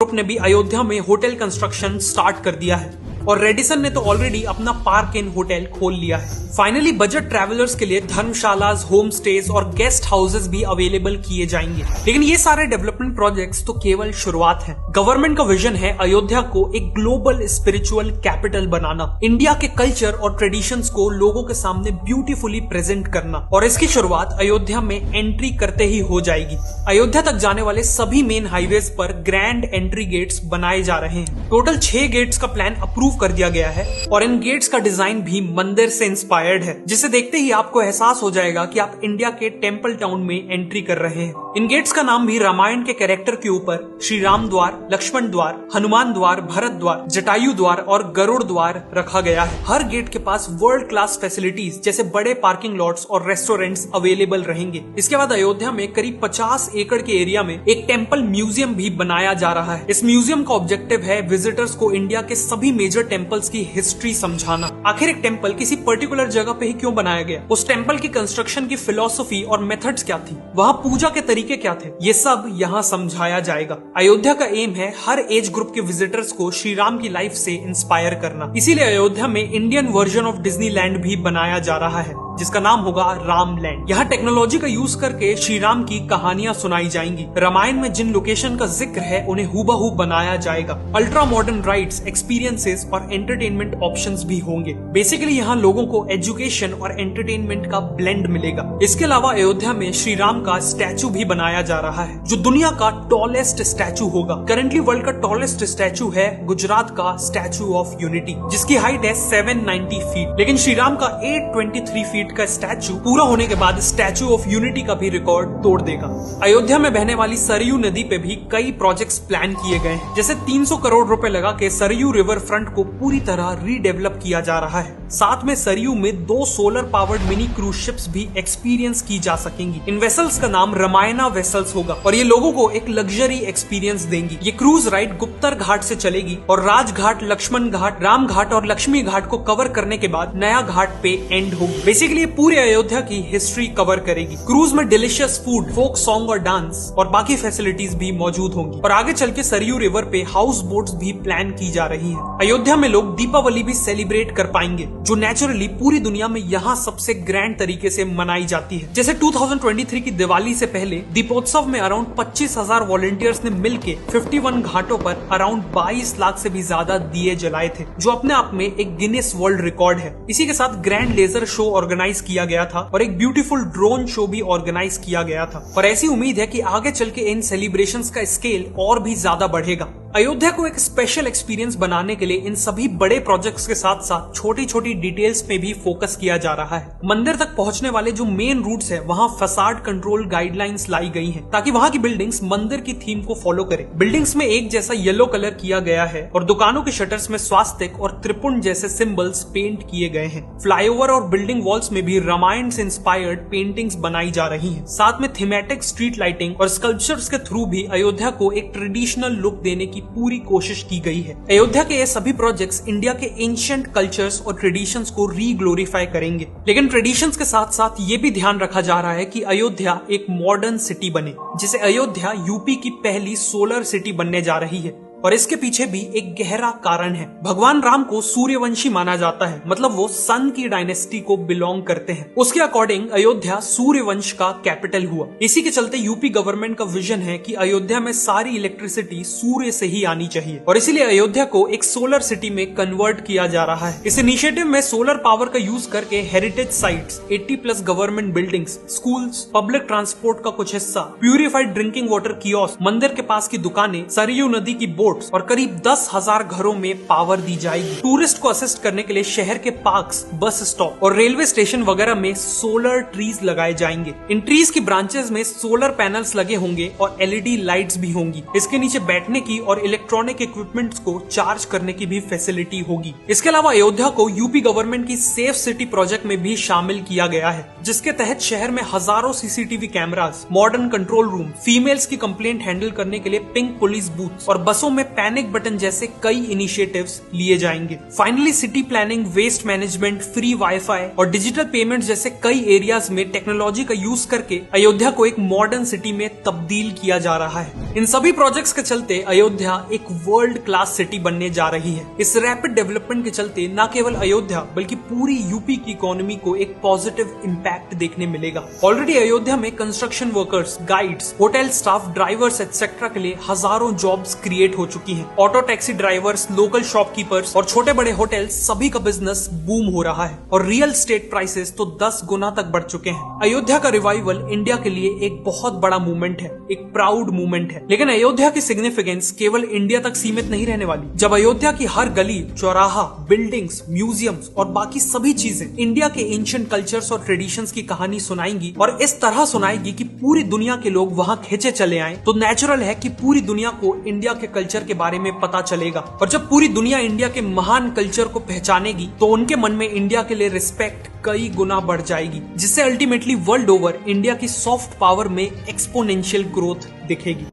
Group ने भी अयोध्या में होटल कंस्ट्रक्शन स्टार्ट कर दिया है और रेडिसन ने तो ऑलरेडी अपना पार्क इन होटल खोल लिया है। फाइनली बजट ट्रैवलर्स के लिए धर्मशालास, होम स्टेज और गेस्ट हाउसेस भी अवेलेबल किए जाएंगे। लेकिन ये सारे डेवलपमेंट प्रोजेक्ट्स तो केवल शुरुआत है। गवर्नमेंट का विजन है अयोध्या को एक ग्लोबल स्पिरिचुअल कैपिटल बनाना, इंडिया के कल्चर और ट्रेडिशंस को लोगों के सामने ब्यूटीफुली प्रेजेंट करना, और इसकी शुरुआत अयोध्या में एंट्री करते ही हो जाएगी। अयोध्या तक जाने वाले सभी मेन हाईवेज पर ग्रैंड एंट्री गेट्स बनाए जा रहे हैं। टोटल 6 गेट्स का प्लान अप्रूव कर दिया गया है और इन गेट्स का डिजाइन भी मंदिर से इंस्पायर्ड है, जिसे देखते ही आपको एहसास हो जाएगा कि आप इंडिया के टेंपल टाउन में एंट्री कर रहे हैं। इन गेट्स का नाम भी रामायण के कैरेक्टर के ऊपर श्री राम द्वार, लक्ष्मण द्वार, हनुमान द्वार, भरत द्वार, जटायु द्वार और गरुड़ द्वार रखा गया है। हर गेट के पास वर्ल्ड क्लास फैसिलिटीज जैसे बड़े पार्किंग लॉट्स और रेस्टोरेंट्स अवेलेबल रहेंगे। इसके बाद अयोध्या में करीब 50 एकड़ के एरिया में एक टेंपल म्यूजियम भी बनाया जा रहा है। इस म्यूजियम का ऑब्जेक्टिव है विजिटर्स को इंडिया के सभी मेजर टेंपल्स की हिस्ट्री समझाना। आखिर एक टेंपल किसी पर्टिकुलर जगह पे ही क्यों बनाया गया, उस टेंपल की कंस्ट्रक्शन की फिलॉसफी और मेथड्स क्या थी, वहाँ पूजा के तरीके क्या थे, ये सब यहाँ समझाया जाएगा। अयोध्या का एम है हर एज ग्रुप के विजिटर्स को श्री राम की लाइफ से इंस्पायर करना। इसीलिए अयोध्या में इंडियन वर्जन ऑफ डिज्नीलैंड भी बनाया जा रहा है, जिसका नाम होगा रामलैंड। यहाँ टेक्नोलॉजी का यूज करके श्री राम की कहानियां सुनाई जाएंगी। रामायण में जिन लोकेशन का जिक्र है उन्हें हूबहू बनाया जाएगा। अल्ट्रा मॉडर्न राइड्स, एक्सपीरियंसेस और एंटरटेनमेंट ऑप्शंस भी होंगे। बेसिकली यहाँ लोगों को एजुकेशन और एंटरटेनमेंट का ब्लेंड मिलेगा। इसके अलावा अयोध्या में श्री राम का स्टैचू भी बनाया जा रहा है, जो दुनिया का टॉलेस्ट स्टैचू होगा। करंटली वर्ल्ड का टॉलेस्ट स्टैचू है गुजरात का स्टैचू ऑफ यूनिटी, जिसकी हाइट है 790 फीट। लेकिन श्री राम का 823 फीट का स्टैचू पूरा होने के बाद स्टैचू ऑफ यूनिटी का भी रिकॉर्ड तोड़ देगा। अयोध्या में बहने वाली सरयू नदी पे भी कई प्रोजेक्ट्स प्लान किए गए हैं, जैसे 300 करोड़ रुपए लगा के सरयू रिवर फ्रंट को पूरी तरह रीडेवलप किया जा रहा है। साथ में सरयू में 2 solar powered mini cruise ships भी एक्सपीरियंस की जा सकेंगी। इन वेसल्स का नाम रामायणा वेसल्स होगा और ये लोगों को एक लग्जरी एक्सपीरियंस देंगी। ये क्रूज राइड गुप्तर घाट से चलेगी और राजघाट, लक्ष्मण घाट, राम घाट और लक्ष्मी घाट को कवर करने के बाद नया घाट पे एंड होगी। बेसिकली पूरे अयोध्या की हिस्ट्री कवर करेगी। क्रूज में डिलीशियस फूड, फोक सॉन्ग और डांस और बाकी फैसिलिटीज भी मौजूद होंगी। और आगे चल के सरयू रिवर पे हाउस बोट्स भी प्लान की जा रही है। अयोध्या में लोग दीपावली भी सेलिब्रेट कर पाएंगे, जो नेचुरली पूरी दुनिया में यहाँ सबसे ग्रैंड तरीके से मनाई जाती है। जैसे 2023 की दिवाली से पहले दीपोत्सव में अराउंड 25,000 वॉलंटियर्स ने मिलके 51 घाटों पर अराउंड 22 लाख से भी ज्यादा दिए जलाए थे, जो अपने आप में एक गिनेस वर्ल्ड रिकॉर्ड है। इसी के साथ ग्रैंड लेजर शो ऑर्गेनाइज किया गया था और एक ब्यूटीफुल ड्रोन शो भी ऑर्गेनाइज किया गया था। और ऐसी उम्मीद है कि आगे चल के इन सेलिब्रेशंस का स्केल और भी ज्यादा बढ़ेगा। अयोध्या को एक स्पेशल एक्सपीरियंस बनाने के लिए इन सभी बड़े प्रोजेक्ट्स के साथ साथ छोटी छोटी डिटेल्स पे भी फोकस किया जा रहा है। मंदिर तक पहुंचने वाले जो मेन रूट्स है, वहां फसाड कंट्रोल गाइडलाइंस लाई गई हैं, ताकि वहां की बिल्डिंग्स मंदिर की थीम को फॉलो करें। बिल्डिंग्स में एक जैसा येलो कलर किया गया है और दुकानों के शटर्स में स्वास्तिक और त्रिपुंड जैसे सिंबल्स पेंट किए गए हैं। फ्लाईओवर और बिल्डिंग वॉल्स में भी रामायण से इंस्पायर्ड पेंटिंग्स बनाई जा रही हैं। साथ में थीमेटिक स्ट्रीट लाइटिंग और स्कल्पचर्स के थ्रू भी अयोध्या को एक ट्रेडिशनल लुक देने की पूरी कोशिश की गई है। अयोध्या के ये सभी प्रोजेक्ट्स इंडिया के एंशिएंट कल्चर्स और ट्रेडिशंस को रीग्लोरीफाई करेंगे। लेकिन ट्रेडिशंस के साथ साथ ये भी ध्यान रखा जा रहा है कि अयोध्या एक मॉडर्न सिटी बने, जिसे अयोध्या यूपी की पहली सोलर सिटी बनने जा रही है। और इसके पीछे भी एक गहरा कारण है। भगवान राम को सूर्यवंशी माना जाता है, मतलब वो सन की डायनेस्टी को बिलोंग करते हैं। उसके अकॉर्डिंग अयोध्या सूर्यवंश का कैपिटल हुआ। इसी के चलते यूपी गवर्नमेंट का विजन है कि अयोध्या में सारी इलेक्ट्रिसिटी सूर्य से ही आनी चाहिए और इसीलिए अयोध्या को एक सोलर सिटी में कन्वर्ट किया जा रहा है। इस इनिशिएटिव में सोलर पावर का यूज करके heritage sites, 80+ government buildings, schools, public transport का कुछ हिस्सा, प्यूरिफाइड ड्रिंकिंग वाटर कियोस्क, मंदिर के पास की दुकानें, सरयू नदी की बोट और करीब 10,000 घरों में पावर दी जाएगी। टूरिस्ट को असिस्ट करने के लिए शहर के पार्क्स, बस स्टॉप और रेलवे स्टेशन वगैरह में सोलर ट्रीज लगाए जाएंगे। इन ट्रीज की ब्रांचेस में सोलर पैनल्स लगे होंगे और LED लाइट्स भी होंगी। इसके नीचे बैठने की और इलेक्ट्रॉनिक इक्विपमेंट्स को चार्ज करने की भी फैसिलिटी होगी। इसके अलावा अयोध्या को यूपी गवर्नमेंट की सेफ सिटी प्रोजेक्ट में भी शामिल किया गया है, जिसके तहत शहर में हजारों CCTV cameras, modern control room, females की कंप्लेंट हैंडल करने के लिए पिंक पुलिस बूथ और बसों में पैनिक बटन जैसे कई इनिशिएटिव्स लिए जाएंगे। Finally city planning, waste management, free WiFi और डिजिटल पेमेंट जैसे कई एरियाज में टेक्नोलॉजी का यूज करके अयोध्या को एक मॉडर्न सिटी में तब्दील किया जा रहा है। इन सभी प्रोजेक्ट्स के चलते अयोध्या एक वर्ल्ड क्लास सिटी बनने जा रही है। इस रैपिड डेवलपमेंट के चलते न केवल अयोध्या बल्कि पूरी यूपी की इकोनॉमी को एक पॉजिटिव इम्पैक्ट देखने मिलेगा। ऑलरेडी अयोध्या में construction workers, guides, hotel staff, drivers etcetera के लिए हजारों जॉब्स क्रिएट हो चुकी हैं। Auto taxi drivers, local shopkeepers और छोटे बड़े होटल सभी का बिजनेस बूम हो रहा है और रियल एस्टेट प्राइसेस तो 10 गुना तक बढ़ चुके हैं। अयोध्या का रिवाइवल इंडिया के लिए एक बहुत बड़ा मूवमेंट है, एक प्राउड मूवमेंट है। लेकिन अयोध्या की सिग्निफिकेंस केवल इंडिया तक सीमित नहीं रहने वाली। जब अयोध्या की हर गली, चौराहा, बिल्डिंग्स, म्यूजियम्स और बाकी सभी चीजें इंडिया के एंशिएंट कल्चर्स और ट्रेडिशंस की कहानी सुनाएंगी और इस तरह सुनाएगी कि पूरी दुनिया के लोग वहां खींचे चले आए, तो नेचुरल है कि पूरी दुनिया को इंडिया के कल्चर के बारे में पता चलेगा। और जब पूरी दुनिया इंडिया के महान कल्चर को पहचानेगी तो उनके मन में इंडिया के लिए रिस्पेक्ट कई गुना बढ़ जाएगी, जिससे अल्टीमेटली वर्ल्ड ओवर इंडिया की सॉफ्ट पावर में एक्सपोनेंशियल ग्रोथ दिखेगी।